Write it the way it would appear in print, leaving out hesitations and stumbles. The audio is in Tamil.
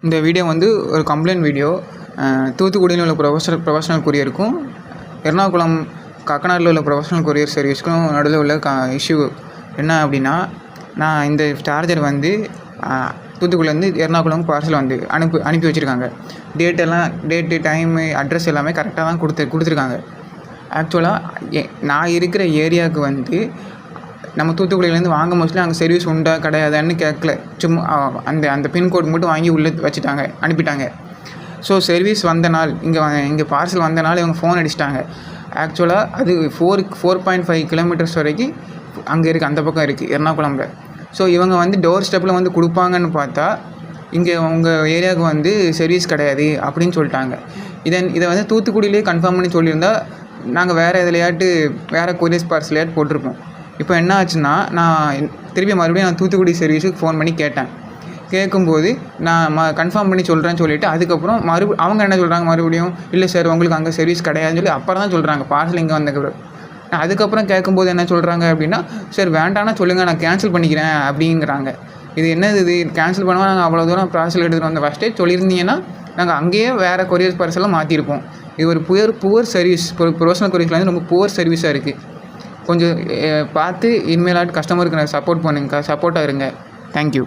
இந்த வீடியோ வந்து ஒரு கம்ப்ளைண்ட் வீடியோ. தூத்துக்குடியில் உள்ள ப்ரொஃபஷனல் கொரியருக்கும் எர்ணாகுளம் கக்கனாரில் உள்ள ப்ரொஃபஷனல் கொரியர் சர்வீஸ்க்கும் நடுவில் உள்ள இஷ்யூ என்ன அப்படின்னா, நான் இந்த சார்ஜர் வந்து தூத்துக்குடியிலேருந்து எர்ணாகுளம் பார்சல் வந்து அனுப்பி வச்சுருக்காங்க. டேட்டு டைமு அட்ரஸ் எல்லாமே கரெக்டாக தான் கொடுத்துருக்காங்க. ஆக்சுவலாக நான் இருக்கிற ஏரியாவுக்கு வந்து நம்ம தூத்துக்குடியிலேருந்து வாங்க மோஸ்ட்லி அங்கே சர்வீஸ் உண்டா கிடையாதான்னு கேட்கல. சும்மா அந்த பின்கோடு மட்டும் வாங்கி உள்ளே வச்சுட்டாங்க, அனுப்பிட்டாங்க. ஸோ சர்வீஸ் வந்த நாள் இங்கே பார்சல் வந்த நாள் இவங்க ஃபோன் அடிச்சிட்டாங்க. ஆக்சுவலாக அது 4.5 கிலோமீட்டர்ஸ் வரைக்கும் அங்கே இருக்குது, அந்த பக்கம் இருக்குது எர்ணாகுளமில். ஸோ இவங்க வந்து டோர் ஸ்டெப்பில் வந்து கொடுப்பாங்கன்னு பார்த்தா இங்கே உங்கள் ஏரியாவுக்கு வந்து சர்வீஸ் கிடையாது அப்படின்னு சொல்லிட்டாங்க. இதை வந்து தூத்துக்குடியிலே கன்ஃபார்ம் பண்ணி சொல்லியிருந்தா நாங்கள் வேறு வேறு கொரியர்ஸ் பார்சலையாட்டு போட்டிருப்போம். இப்போ என்ன ஆச்சுன்னா, நான் திருப்பி மறுபடியும் நான் தூத்துக்குடி சர்வீஸுக்கு ஃபோன் பண்ணி கேட்டேன். கேட்கும்போது நான் கன்ஃபார்ம் பண்ணி சொல்கிறேன்னு சொல்லிவிட்டு அதுக்கப்புறம் அவங்க என்ன சொல்கிறாங்க, மறுபடியும் இல்லை சார் உங்களுக்கு அங்கே சர்வீஸ் கிடையாதுன்னு சொல்லி அப்புறம் தான் சொல்கிறாங்க பார்சல் இங்கே வந்ததுக்கு. நான் அதுக்கப்புறம் கேட்கும்போது என்ன சொல்கிறாங்க அப்படின்னா, சார் வேண்டாம்னா சொல்லுங்கள் நான் கேன்சல் பண்ணிக்கிறேன் அப்படிங்கிறாங்க. இது என்னது, இது கேன்சல் பண்ணுவோம், நாங்கள் அவ்வளோ தூரம் பார்சல் எடுத்துகிட்டு வந்த ஃபஸ்ட்டே சொல்லியிருந்தீங்கன்னா நாங்கள் அங்கேயே வேறு கொரியர் பார்சலாக மாற்றிருப்போம். இது ஒரு புவர் சர்வீஸ், ப்ரொஃபஷனல் கொரியர்ஸில் வந்து ரொம்ப புவர் சர்வீஸாக இருக்குது. கொஞ்சம் பார்த்து இனிமேலாட்டு கஸ்டமருக்கு சப்போர்ட் பண்ணுங்க, சப்போர்ட்டாக இருங்க. தேங்க்யூ.